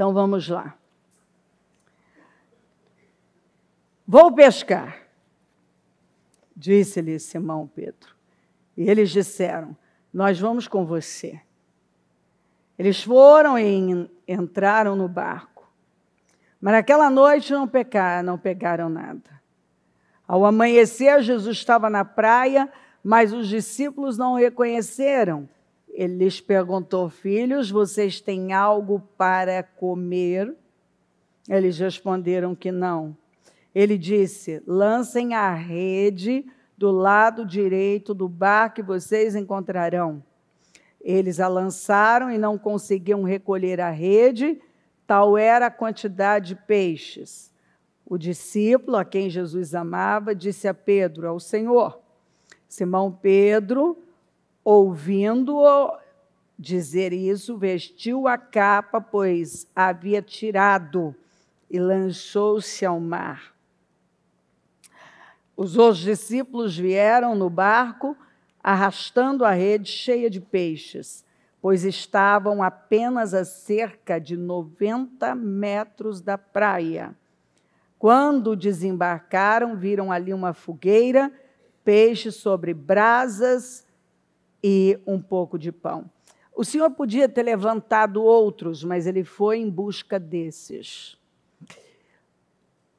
Então vamos lá. Vou pescar, disse-lhe Simão Pedro. E eles disseram, nós vamos com você. Eles foram e entraram no barco. Mas naquela noite não pegaram nada. Ao amanhecer, Jesus estava na praia, mas os discípulos não o reconheceram. Ele lhes perguntou, filhos, vocês têm algo para comer? Eles responderam que não. Ele disse, lancem a rede do lado direito do barco e vocês encontrarão. Eles a lançaram e não conseguiam recolher a rede, tal era a quantidade de peixes. O discípulo, a quem Jesus amava, disse a Pedro, ao Senhor. Simão Pedro, ouvindo-o dizer isso, vestiu a capa, pois a havia tirado, e lançou-se ao mar. Os outros discípulos vieram no barco, arrastando a rede cheia de peixes, pois estavam apenas a cerca de 90 metros da praia. Quando desembarcaram, viram ali uma fogueira, peixe sobre brasas e um pouco de pão. O Senhor podia ter levantado outros, mas ele foi em busca desses.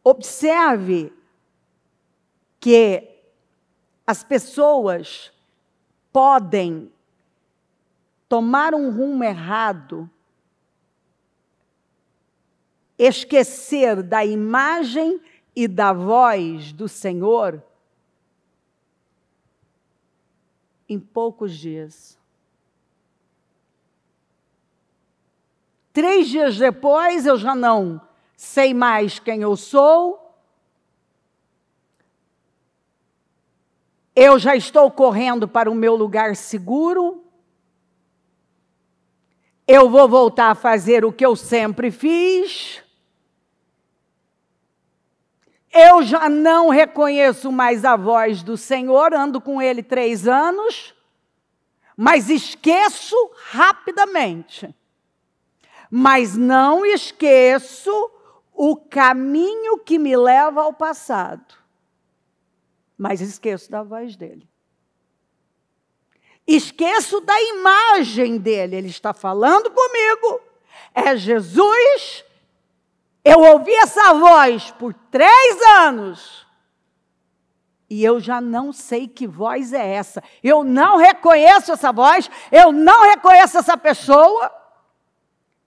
Observe que as pessoas podem tomar um rumo errado, esquecer da imagem e da voz do Senhor em poucos dias. 3 dias depois, eu já não sei mais quem eu sou, eu já estou correndo para o meu lugar seguro, eu vou voltar a fazer o que eu sempre fiz, eu já não reconheço mais a voz do Senhor, ando com Ele 3 anos, mas esqueço rapidamente. Mas não esqueço o caminho que me leva ao passado. Mas esqueço da voz dele. Esqueço da imagem dele. Ele está falando comigo. É Jesus. Eu ouvi essa voz por 3 anos. E eu já não sei que voz é essa. Eu não reconheço essa voz. Eu não reconheço essa pessoa.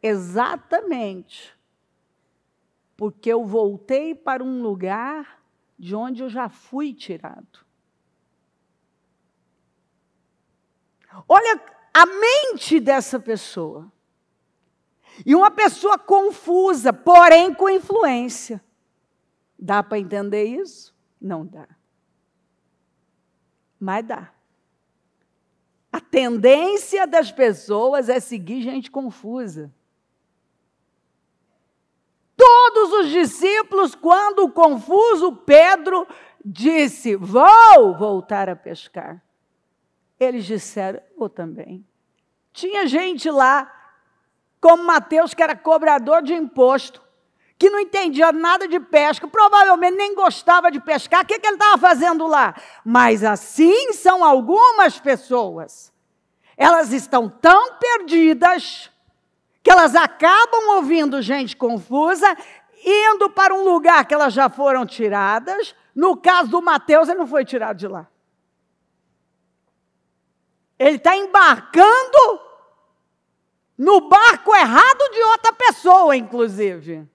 Exatamente. Porque eu voltei para um lugar de onde eu já fui tirado. Olha a mente dessa pessoa. E uma pessoa confusa, porém com influência. Dá para entender isso? Não dá. Mas dá. A tendência das pessoas é seguir gente confusa. Todos os discípulos, quando confuso, Pedro disse, vou voltar a pescar. Eles disseram, eu também. Tinha gente lá, como Mateus, que era cobrador de imposto, que não entendia nada de pesca, provavelmente nem gostava de pescar, o que ele estava fazendo lá? Mas assim são algumas pessoas. Elas estão tão perdidas que elas acabam ouvindo gente confusa, indo para um lugar que elas já foram tiradas. No caso do Mateus, ele não foi tirado de lá. Ele está embarcando no barco errado de outra pessoa, inclusive.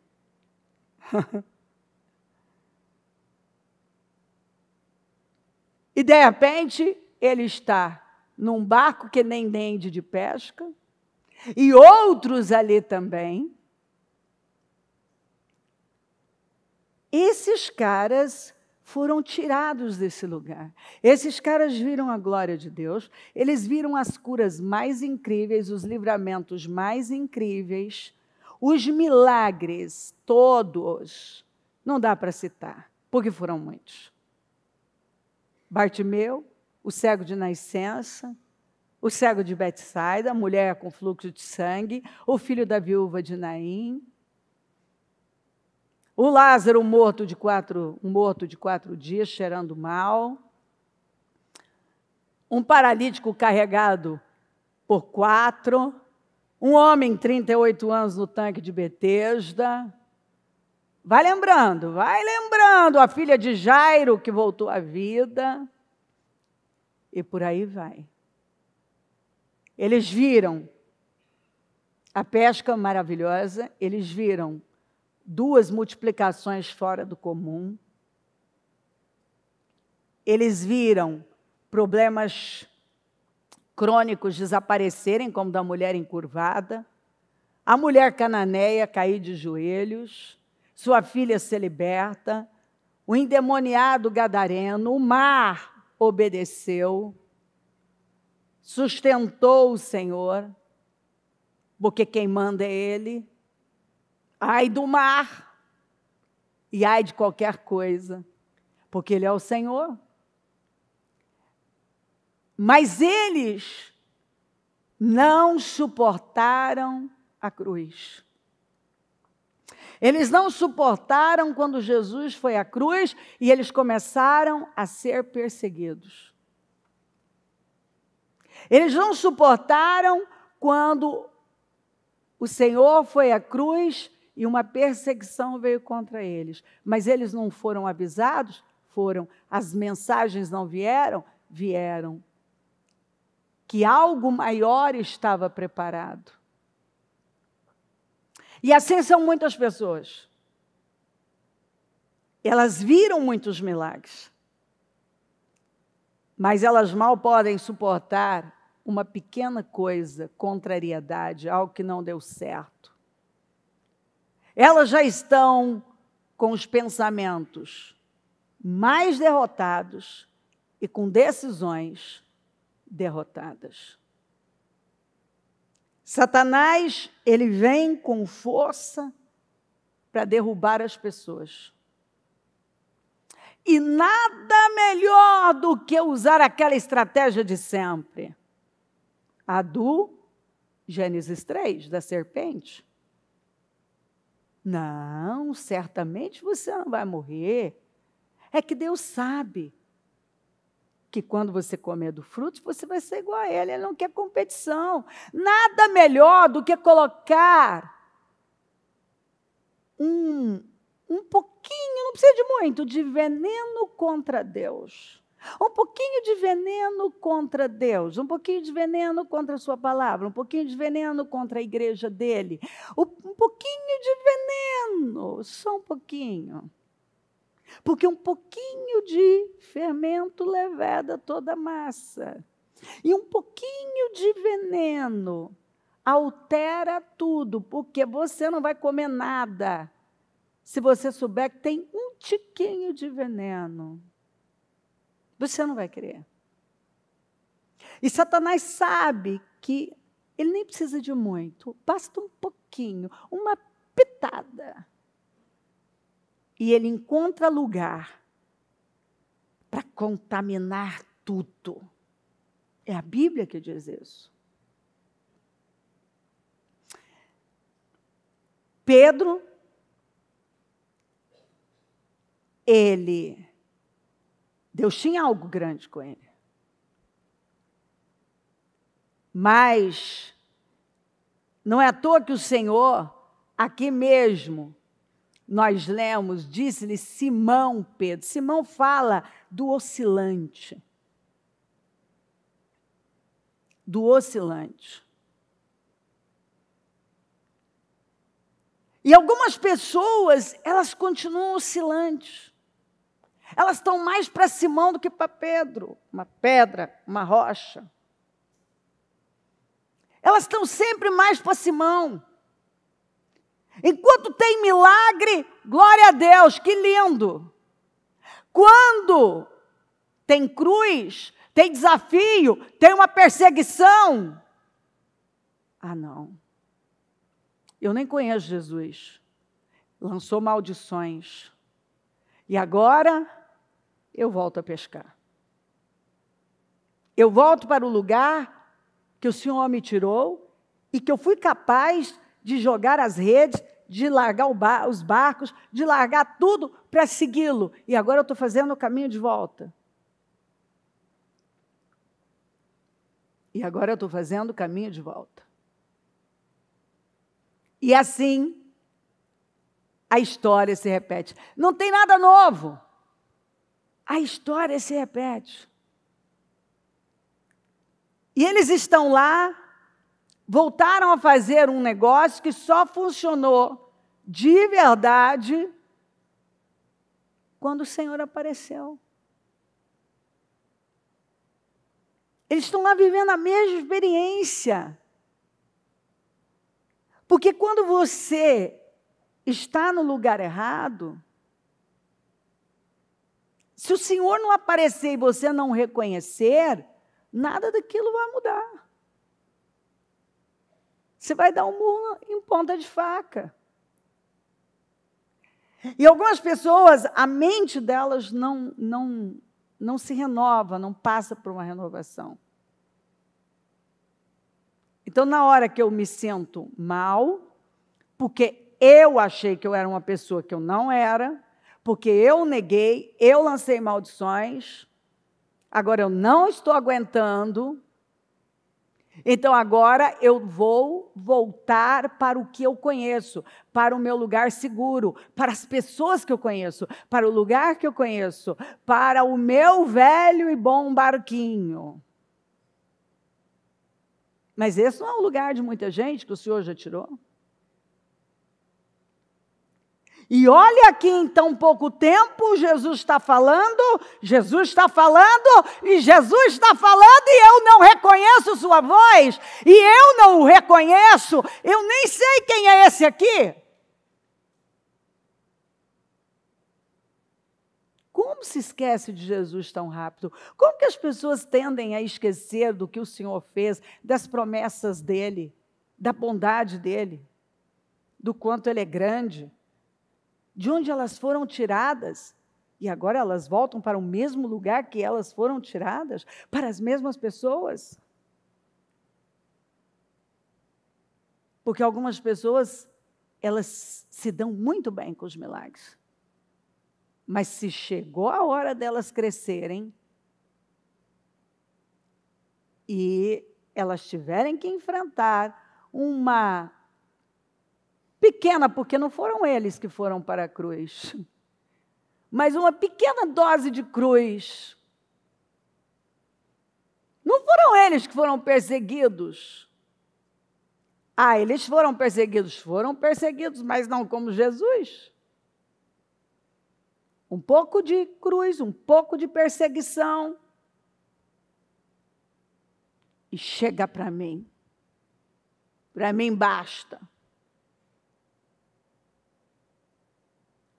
E, de repente, ele está num barco que nem entende de pesca, e outros ali também. Esses caras foram tirados desse lugar. Esses caras viram a glória de Deus, eles viram as curas mais incríveis, os livramentos mais incríveis, os milagres todos. Não dá para citar, porque foram muitos. Bartimeu, o cego de nascença, o cego de Betsaida, a mulher com fluxo de sangue, o filho da viúva de Naim. O Lázaro, um morto de 4 dias, cheirando mal. Um paralítico carregado por 4. Um homem, 38 anos, no tanque de Betesda. Vai lembrando. A filha de Jairo, que voltou à vida. E por aí vai. Eles viram a pesca maravilhosa, eles viram 2 multiplicações fora do comum. Eles viram problemas crônicos desaparecerem, como da mulher encurvada, a mulher cananeia cair de joelhos, sua filha ser liberta, o endemoniado gadareno, o mar obedeceu, sustentou o Senhor, porque quem manda é Ele. Ai do mar, e ai de qualquer coisa, porque Ele é o Senhor. Mas eles não suportaram a cruz. Eles não suportaram quando Jesus foi à cruz e eles começaram a ser perseguidos. Eles não suportaram quando o Senhor foi à cruz e uma perseguição veio contra eles. Mas eles não foram avisados? Foram. As mensagens não vieram? Vieram. Que algo maior estava preparado. E assim são muitas pessoas. Elas viram muitos milagres. Mas elas mal podem suportar uma pequena coisa, contrariedade, algo que não deu certo. Elas já estão com os pensamentos mais derrotados e com decisões derrotadas. Satanás, ele vem com força para derrubar as pessoas. E nada melhor do que usar aquela estratégia de sempre. A do Gênesis 3, da serpente. Não, certamente você não vai morrer. É que Deus sabe que quando você comer do fruto, você vai ser igual a Ele. Ele não quer competição. Nada melhor do que colocar um pouquinho, não precisa de muito, de veneno contra Deus. Um pouquinho de veneno contra Deus, um pouquinho de veneno contra a sua palavra, um pouquinho de veneno contra a igreja dele, um pouquinho de veneno, só um pouquinho. Porque um pouquinho de fermento leveda toda a massa. E um pouquinho de veneno altera tudo, porque você não vai comer nada se você souber que tem um tiquinho de veneno. Você não vai querer. E Satanás sabe que ele nem precisa de muito, basta um pouquinho, uma pitada. E ele encontra lugar para contaminar tudo. É a Bíblia que diz isso. Pedro, Deus tinha algo grande com ele. Mas não é à toa que o Senhor, aqui mesmo, nós lemos, disse-lhe Simão Pedro. Simão fala do oscilante. Do oscilante. E algumas pessoas, elas continuam oscilantes. Elas estão mais para Simão do que para Pedro. Uma pedra, uma rocha. Elas estão sempre mais para Simão. Enquanto tem milagre, glória a Deus, que lindo. Quando tem cruz, tem desafio, tem uma perseguição. Ah, não. Eu nem conheço Jesus. Lançou maldições. E agora eu volto a pescar. Eu volto para o lugar que o Senhor me tirou e que eu fui capaz de jogar as redes de largar os barcos, de largar tudo para segui-lo. E agora eu estou fazendo o caminho de volta. E agora eu estou fazendo o caminho de volta. E assim, a história se repete. Não tem nada novo. A história se repete. E eles estão lá, voltaram a fazer um negócio que só funcionou de verdade quando o Senhor apareceu. Eles estão lá vivendo a mesma experiência. Porque quando você está no lugar errado, se o Senhor não aparecer e você não reconhecer, nada daquilo vai mudar. Você vai dar um murro em ponta de faca. E algumas pessoas, a mente delas não se renova, não passa por uma renovação. Então, na hora que eu me sinto mal, porque eu achei que eu era uma pessoa que eu não era, porque eu neguei, eu lancei maldições, agora eu não estou aguentando, então agora eu vou voltar para o que eu conheço, para o meu lugar seguro, para as pessoas que eu conheço, para o lugar que eu conheço, para o meu velho e bom barquinho. Mas esse não é o lugar de muita gente que o Senhor já tirou. E olha aqui em tão pouco tempo, Jesus está falando, e Jesus está falando, e eu não reconheço sua voz, e eu não o reconheço, eu nem sei quem é esse aqui. Como se esquece de Jesus tão rápido? Como que as pessoas tendem a esquecer do que o Senhor fez, das promessas dEle, da bondade dEle, do quanto Ele é grande, de onde elas foram tiradas, e agora elas voltam para o mesmo lugar que elas foram tiradas, para as mesmas pessoas? Porque algumas pessoas, elas se dão muito bem com os milagres. Mas se chegou a hora delas crescerem e elas tiverem que enfrentar uma pequena, porque não foram eles que foram para a cruz, mas uma pequena dose de cruz. Não foram eles que foram perseguidos. Ah, eles foram perseguidos, mas não como Jesus. Um pouco de cruz, um pouco de perseguição. E chega para mim. Para mim basta.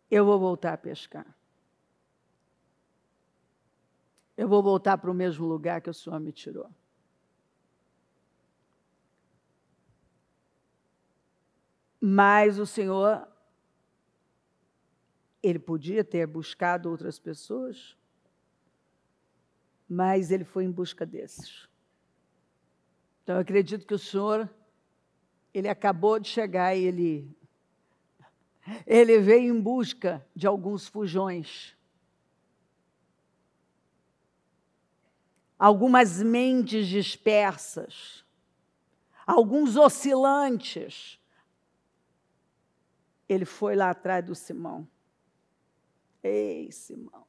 Eu vou voltar a pescar. Eu vou voltar para o mesmo lugar que o Senhor me tirou. Mas o Senhor, Ele podia ter buscado outras pessoas, mas Ele foi em busca desses. Então, eu acredito que o Senhor, Ele acabou de chegar e Ele veio em busca de alguns fujões. Algumas mentes dispersas, alguns oscilantes. Ele foi lá atrás do Simão. Ei, Simão.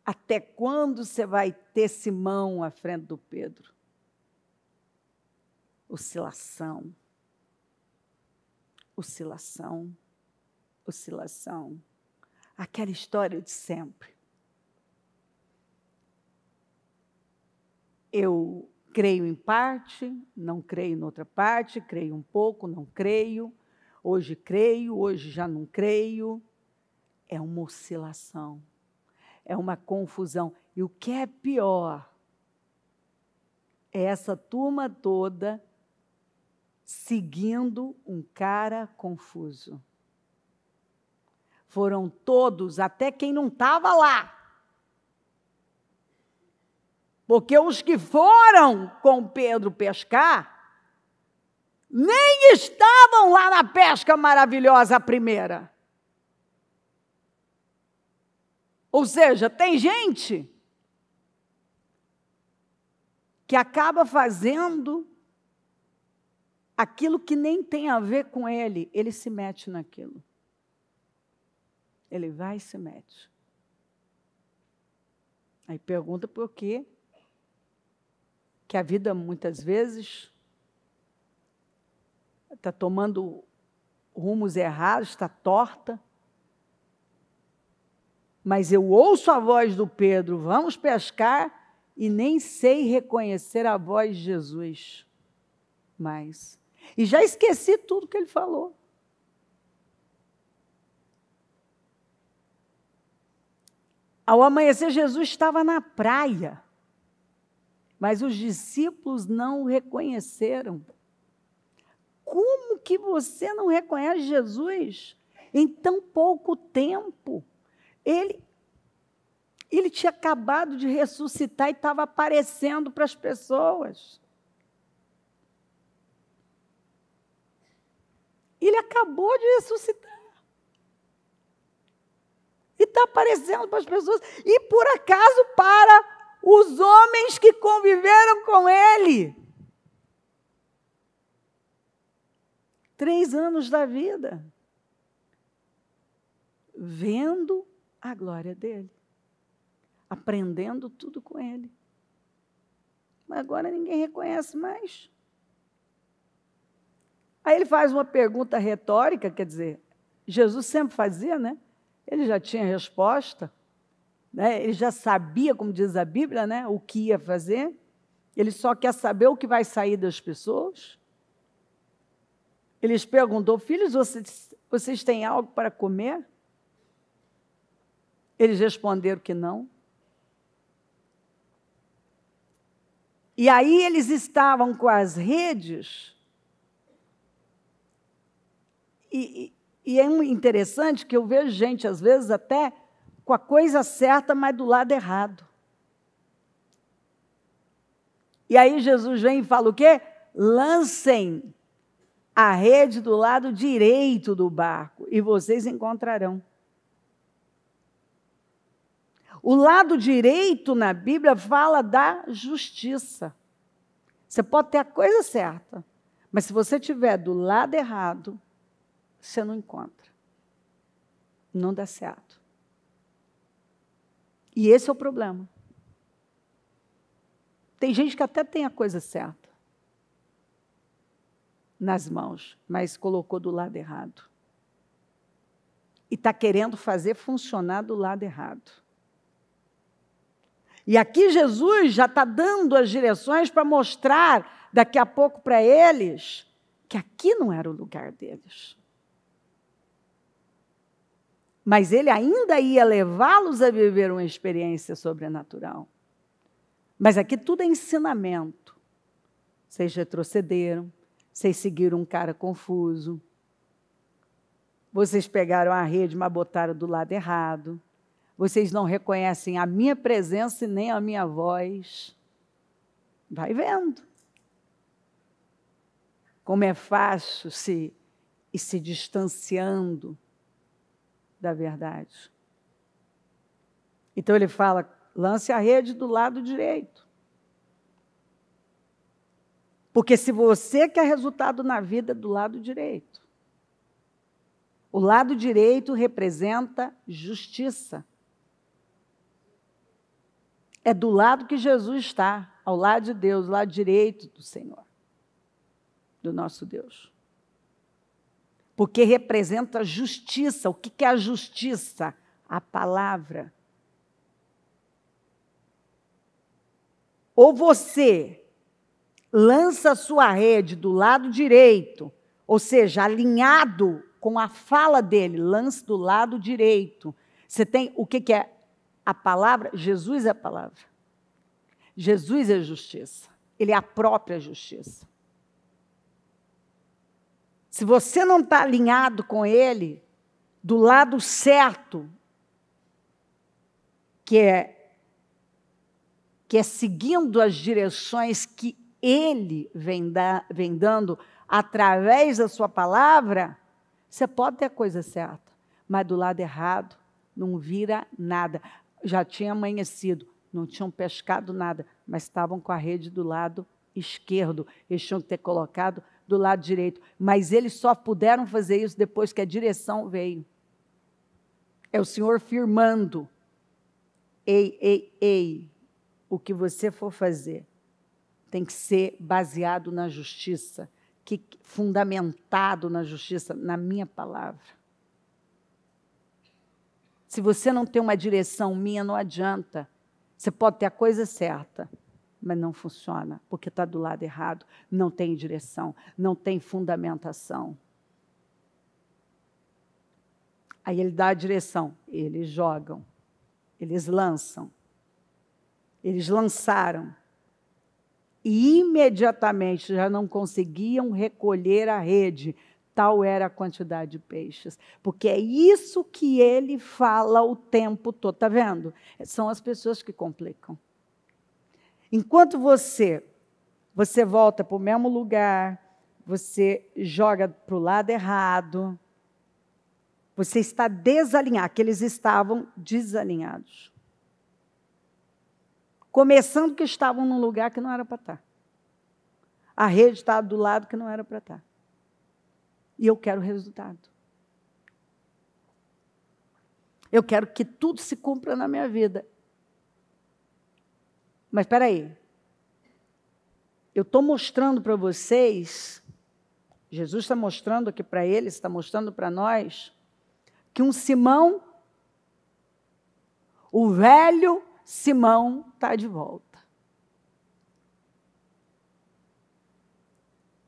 Até quando você vai ter Simão à frente do Pedro? Oscilação. Oscilação. Oscilação. Aquela história de sempre. Eu creio em parte, não creio em outra parte, creio um pouco, não creio. Hoje creio, hoje já não creio. É uma oscilação. É uma confusão. E o que é pior é essa turma toda seguindo um cara confuso. Foram todos, até quem não estava lá. Porque os que foram com Pedro pescar, nem estavam lá na pesca maravilhosa a primeira. Ou seja, tem gente que acaba fazendo aquilo que nem tem a ver com ele se mete naquilo. Ele vai e se mete. Aí pergunta por quê? Que a vida muitas vezes está tomando rumos errados, está torta. Mas eu ouço a voz do Pedro, vamos pescar, e nem sei reconhecer a voz de Jesus mais. E já esqueci tudo que ele falou. Ao amanhecer, Jesus estava na praia, mas os discípulos não o reconheceram. Como que você não reconhece Jesus em tão pouco tempo? Ele tinha acabado de ressuscitar e estava aparecendo para as pessoas. Ele acabou de ressuscitar. E está aparecendo para as pessoas. E, por acaso, para os homens que conviveram com ele. 3 anos da vida. Vendo a glória dele. Aprendendo tudo com ele. Mas agora ninguém reconhece mais. Aí ele faz uma pergunta retórica, quer dizer, Jesus sempre fazia, né? Ele já tinha resposta, né? Ele já sabia, como diz a Bíblia, né? O que ia fazer. Ele só quer saber o que vai sair das pessoas. Ele lhes perguntou, filhos, vocês têm algo para comer? Eles responderam que não. E aí eles estavam com as redes. E é interessante que eu vejo gente, às vezes, até com a coisa certa, mas do lado errado. E aí Jesus vem e fala o quê? Lancem a rede do lado direito do barco e vocês encontrarão. O lado direito na Bíblia fala da justiça. Você pode ter a coisa certa, mas se você estiver do lado errado, você não encontra. Não dá certo. E esse é o problema. Tem gente que até tem a coisa certa nas mãos, mas colocou do lado errado. E está querendo fazer funcionar do lado errado. E aqui Jesus já está dando as direções para mostrar daqui a pouco para eles que aqui não era o lugar deles. Mas ele ainda ia levá-los a viver uma experiência sobrenatural. Mas aqui tudo é ensinamento. Vocês retrocederam, vocês seguiram um cara confuso, vocês pegaram a rede, mas botaram do lado errado, vocês não reconhecem a minha presença e nem a minha voz. Vai vendo como é fácil ir se distanciando da verdade. Então ele fala, lance a rede do lado direito. Porque se você quer resultado na vida, do lado direito. O lado direito representa justiça. É do lado que Jesus está, ao lado de Deus, do lado direito do Senhor, do nosso Deus. Porque representa justiça. O que é a justiça? A palavra. Ou você lança a sua rede do lado direito, ou seja, alinhado com a fala dele, lance do lado direito. Você tem o que é a palavra? Jesus é a palavra. Jesus é justiça. Ele é a própria justiça. Se você não está alinhado com ele, do lado certo, que é seguindo as direções que ele vem dando através da sua palavra, você pode ter a coisa certa, mas do lado errado não vira nada. Já tinha amanhecido, não tinham pescado nada, mas estavam com a rede do lado esquerdo. Eles tinham que ter colocado do lado direito. Mas eles só puderam fazer isso depois que a direção veio. É o Senhor firmando. Ei, o que você for fazer tem que ser baseado na justiça, fundamentado na justiça, na minha palavra. Se você não tem uma direção minha, não adianta. Você pode ter a coisa certa, mas não funciona, porque está do lado errado, não tem direção, não tem fundamentação. Aí ele dá a direção, eles jogam, eles lançam. Eles lançaram. E imediatamente já não conseguiam recolher a rede, tal era a quantidade de peixes. Porque é isso que ele fala o tempo todo, está vendo? São as pessoas que complicam. Enquanto você volta para o mesmo lugar, você joga para o lado errado, você está desalinhado, que eles estavam desalinhados. Começando que estavam num lugar que não era para estar. A rede estava do lado que não era para estar. E eu quero resultado. Eu quero que tudo se cumpra na minha vida. Mas espera aí. Eu estou mostrando para vocês, Jesus está mostrando aqui para eles, está mostrando para nós, que um Simão, o velho Simão, está de volta.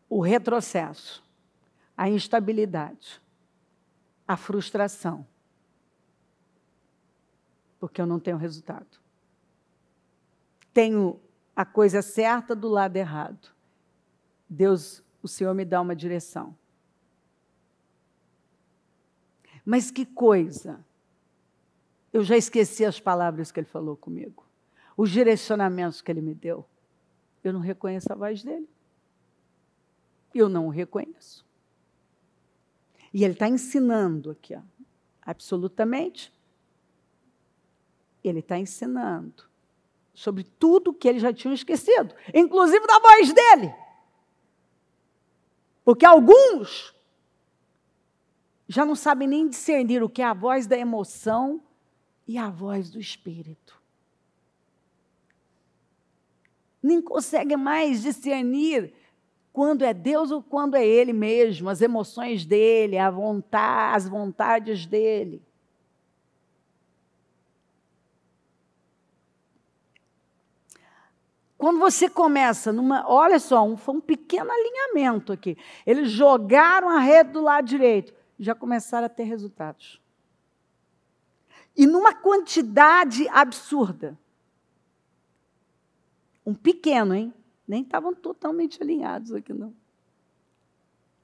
O retrocesso, a instabilidade, a frustração. Porque eu não tenho resultado. Tenho a coisa certa do lado errado. Deus, o Senhor me dá uma direção. Mas que coisa! Eu já esqueci as palavras que Ele falou comigo. Os direcionamentos que Ele me deu. Eu não reconheço a voz dEle. Eu não o reconheço. E Ele está ensinando aqui, ó, absolutamente. Ele está ensinando sobre tudo que eles já tinham esquecido, inclusive da voz dEle. Porque alguns já não sabem nem discernir o que é a voz da emoção e a voz do Espírito. Nem conseguem mais discernir quando é Deus ou quando é Ele mesmo, as emoções dEle, as vontades dEle. Quando você começa olha só, foi um pequeno alinhamento aqui. Eles jogaram a rede do lado direito, já começaram a ter resultados. E numa quantidade absurda. Um pequeno, hein? Nem estavam totalmente alinhados aqui, não.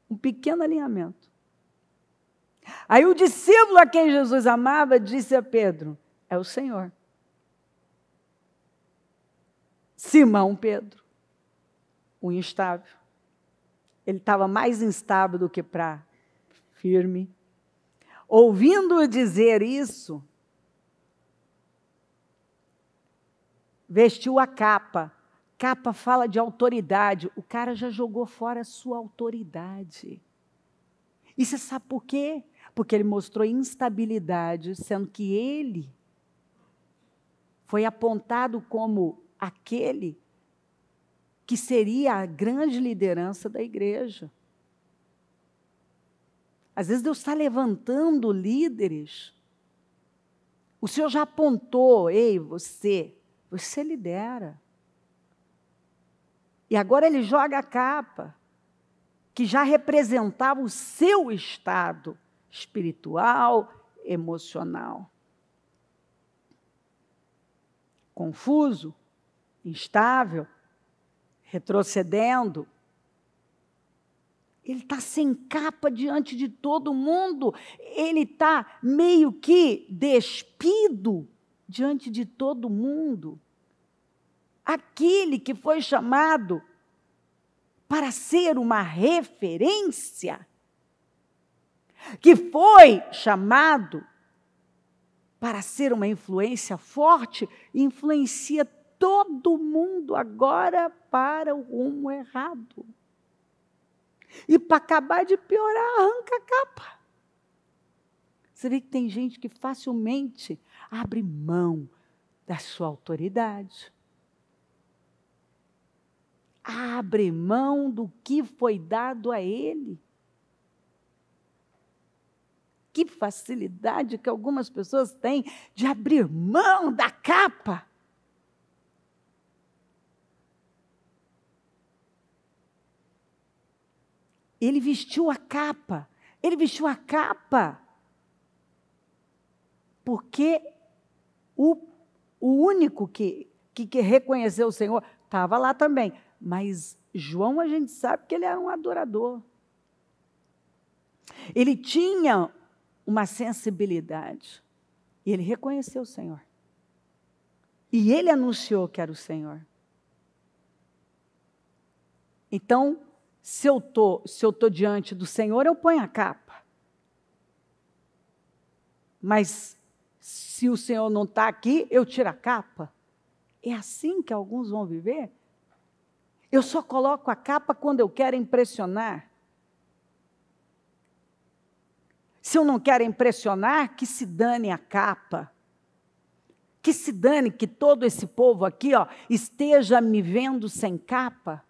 Um pequeno alinhamento. Aí o discípulo a quem Jesus amava disse a Pedro, é o Senhor. Simão Pedro, o instável. Ele estava mais instável do que firme. Ouvindo-o dizer isso, vestiu a capa. Capa fala de autoridade. O cara já jogou fora a sua autoridade. E você sabe por quê? Porque ele mostrou instabilidade, sendo que ele foi apontado como aquele que seria a grande liderança da igreja. Às vezes Deus está levantando líderes. O Senhor já apontou, ei, você lidera. E agora Ele joga a capa, que já representava o seu estado espiritual, emocional. Confuso, instável, retrocedendo. Ele está sem capa diante de todo mundo. Ele está meio que despido diante de todo mundo. Aquele que foi chamado para ser uma referência, que foi chamado para ser uma influência forte, influencia todo mundo agora para o rumo errado. E para acabar de piorar, arranca a capa. Você vê que tem gente que facilmente abre mão da sua autoridade. Abre mão do que foi dado a ele. Que facilidade que algumas pessoas têm de abrir mão da capa. Ele vestiu a capa. Ele vestiu a capa. Porque o único que reconheceu o Senhor estava lá também. Mas João, a gente sabe que ele era um adorador. Ele tinha uma sensibilidade. E ele reconheceu o Senhor. E ele anunciou que era o Senhor. Então, se eu tô diante do Senhor, eu ponho a capa. Mas se o Senhor não está aqui, eu tiro a capa. É assim que alguns vão viver? Eu só coloco a capa quando eu quero impressionar. Se eu não quero impressionar, que se dane a capa. Que se dane que todo esse povo aqui, esteja me vendo sem capa.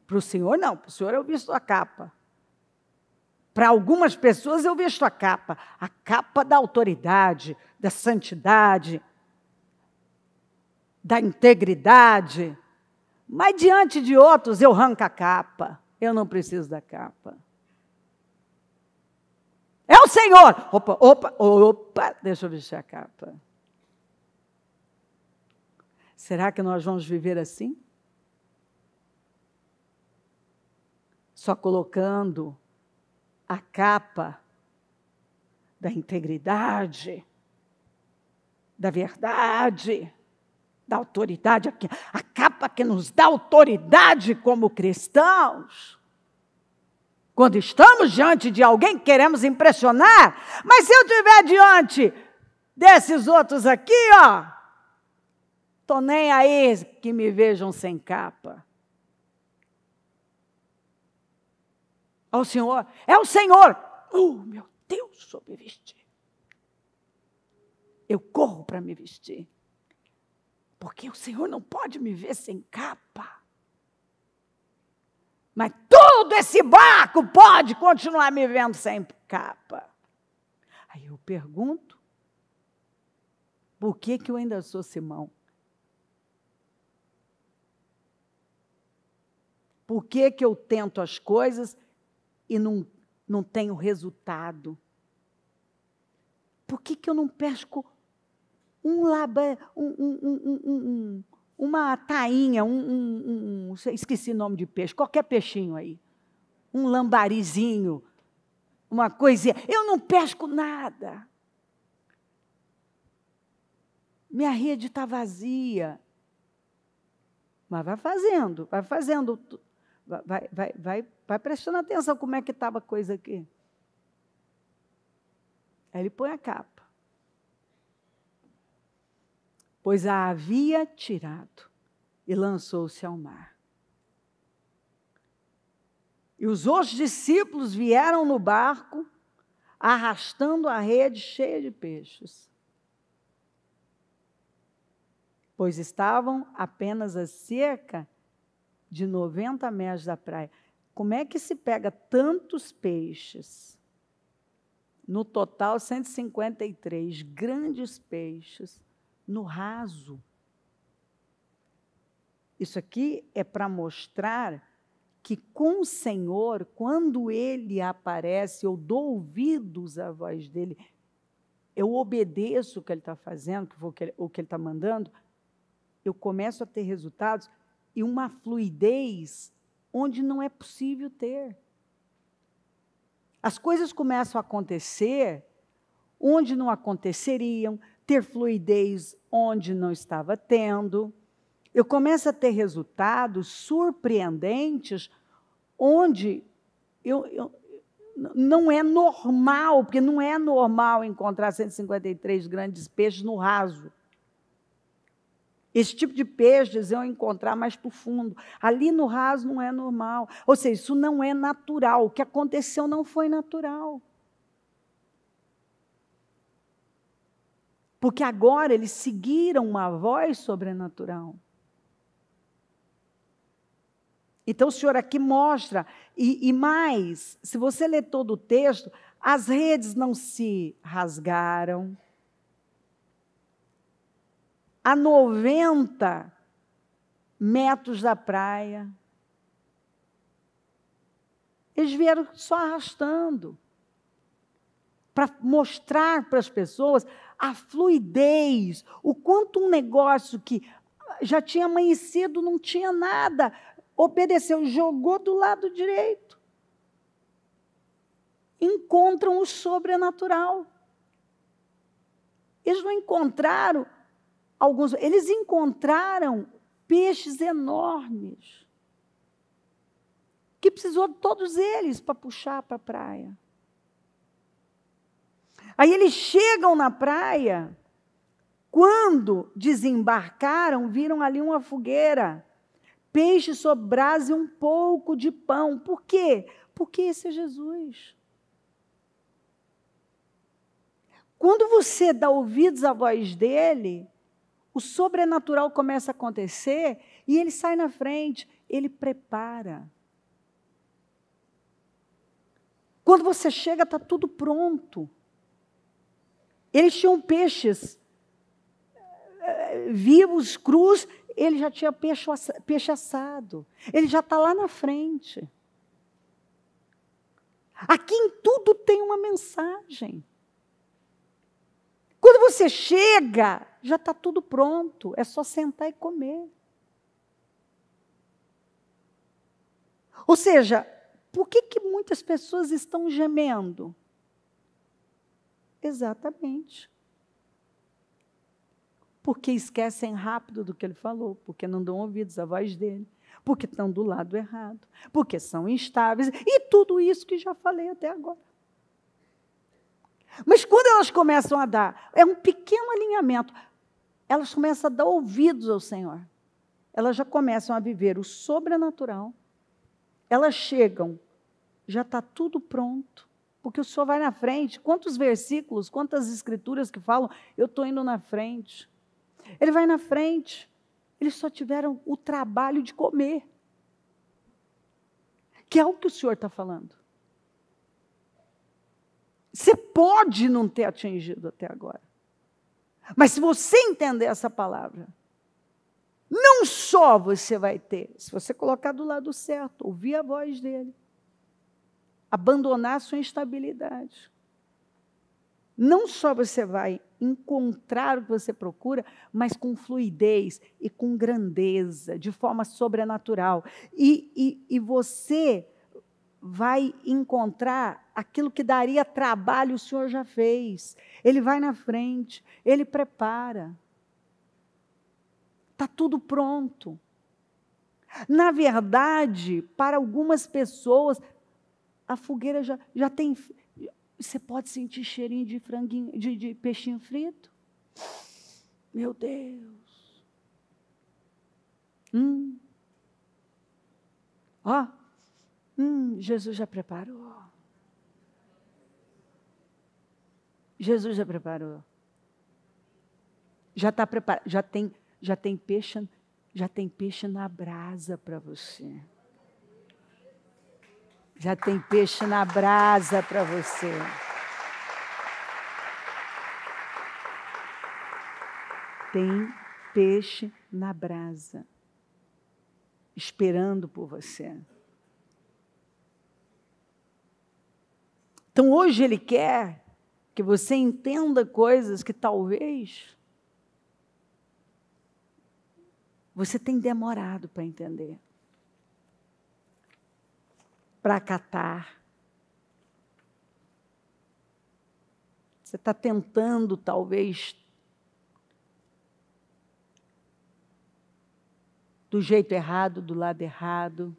Para o Senhor, não. Para o Senhor eu visto a capa. Para algumas pessoas eu visto a capa da autoridade, da santidade, da integridade. Mas diante de outros eu arranco a capa. Eu não preciso da capa. É o Senhor. Opa, deixa eu vestir a capa. Será que nós vamos viver assim? Só colocando a capa da integridade, da verdade, da autoridade, a capa que nos dá autoridade como cristãos. Quando estamos diante de alguém que queremos impressionar, mas se eu estiver diante desses outros aqui, estou nem aí que me vejam sem capa. Ao Senhor, é o Senhor. Meu Deus, sou me vestir. Eu corro para me vestir. Porque o Senhor não pode me ver sem capa. Mas todo esse barco pode continuar me vendo sem capa. Aí eu pergunto, por que eu ainda sou Simão? Por que eu tento as coisas e não tenho resultado? Por que eu não pesco uma tainha, esqueci o nome de peixe, qualquer peixinho aí, um lambarizinho, uma coisinha? Eu não pesco nada. Minha rede está vazia. Mas vai fazendo. Vai prestando atenção como é que estava a coisa aqui. Aí ele põe a capa. Pois a havia tirado e lançou-se ao mar. E os outros discípulos vieram no barco, arrastando a rede cheia de peixes. Pois estavam apenas a cerca de 90 metros da praia. Como é que se pega tantos peixes? No total, 153 grandes peixes no raso. Isso aqui é para mostrar que com o Senhor, quando Ele aparece, eu dou ouvidos à voz dEle, eu obedeço o que Ele está fazendo, o que Ele está mandando, eu começo a ter resultados e uma fluidez onde não é possível ter. As coisas começam a acontecer onde não aconteceriam. ter fluidez onde não estava tendo. Eu começo a ter resultados surpreendentes onde não é normal, porque não é normal encontrar 153 grandes peixes no raso. Esse tipo de peixes eu encontrar mais para o fundo. Ali no raso não é normal. Ou seja, isso não é natural. O que aconteceu não foi natural. Porque agora eles seguiram uma voz sobrenatural. Então o Senhor aqui mostra, e mais, se você ler todo o texto, as redes não se rasgaram. A 90 metros da praia. Eles vieram só arrastando, para mostrar para as pessoas a fluidez, o quanto um negócio que já tinha amanhecido, não tinha nada, obedeceu, jogou do lado direito. Encontram o sobrenatural. Eles não encontraram eles encontraram peixes enormes, que precisou de todos eles para puxar para a praia. Aí eles chegam na praia, quando desembarcaram, viram ali uma fogueira, peixe sobre brasa e um pouco de pão. Por quê? Porque esse é Jesus. Quando você dá ouvidos à voz dele, o sobrenatural começa a acontecer e ele sai na frente, ele prepara. Quando você chega, está tudo pronto. Eles tinham peixes vivos, crus, ele já tinha peixe assado. Ele já está lá na frente. Aqui em tudo tem uma mensagem. Quando você chega, já está tudo pronto, é só sentar e comer. Ou seja, por que muitas pessoas estão gemendo? Exatamente. Porque esquecem rápido do que ele falou, porque não dão ouvidos à voz dele, porque estão do lado errado, porque são instáveis, e tudo isso que já falei até agora. Mas quando elas começam a dar, é um pequeno alinhamento, elas começam a dar ouvidos ao Senhor. Elas já começam a viver o sobrenatural. Elas chegam, já está tudo pronto, porque o Senhor vai na frente. Quantos versículos, quantas escrituras que falam, eu estou indo na frente. Ele vai na frente. Eles só tiveram o trabalho de comer, que é o que o Senhor está falando. Você pode não ter atingido até agora. Mas se você entender essa palavra, não só você vai ter, se você colocar do lado certo, ouvir a voz dele, abandonar a sua instabilidade, não só você vai encontrar o que você procura, mas com fluidez e com grandeza, de forma sobrenatural. E você vai encontrar aquilo que daria trabalho, o Senhor já fez. Ele vai na frente, ele prepara. Está tudo pronto. Na verdade, para algumas pessoas, a fogueira já tem... Você pode sentir cheirinho de franguinho, de peixinho frito? Meu Deus! Ó, Jesus já preparou. Jesus já preparou. Já está preparado. Já tem peixe na brasa para você. Já tem peixe na brasa para você. Tem peixe na brasa, esperando por você. Então, hoje Ele quer que você entenda coisas que talvez você tenha demorado para entender, para acatar. Você está tentando, talvez, do jeito errado, do lado errado.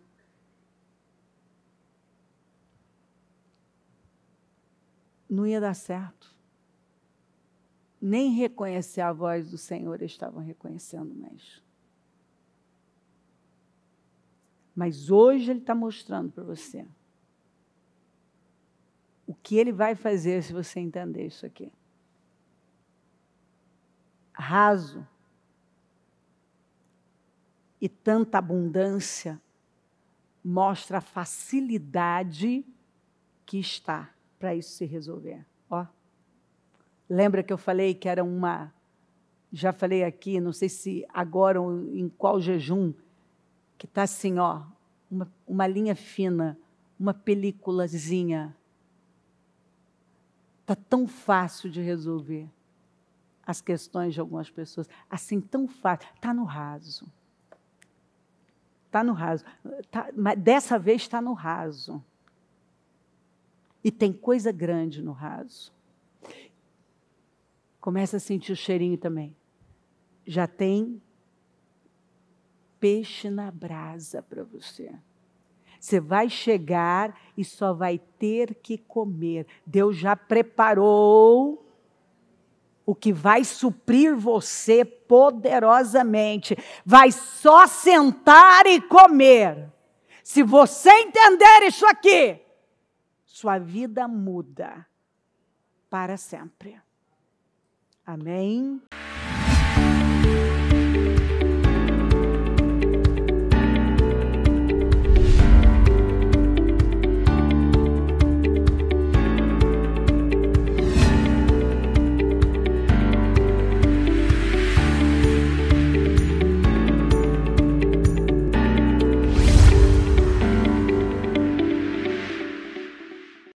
Não ia dar certo. Nem reconhecer a voz do Senhor eles estavam reconhecendo mais. Mas hoje Ele está mostrando para você o que Ele vai fazer se você entender isso aqui. Raso e tanta abundância mostra a facilidade que está para isso se resolver. Ó, lembra que eu falei que era já falei aqui, não sei se agora ou em qual jejum, que está assim, ó, uma linha fina, uma peliculazinha. Está tão fácil de resolver as questões de algumas pessoas. Assim, tão fácil. Está no raso. Está no raso. Mas dessa vez está no raso. E tem coisa grande no raso. Começa a sentir o cheirinho também. Já tem peixe na brasa para você. Você vai chegar e só vai ter que comer. Deus já preparou o que vai suprir você poderosamente. Vai só sentar e comer. Se você entender isso aqui, sua vida muda para sempre. Amém?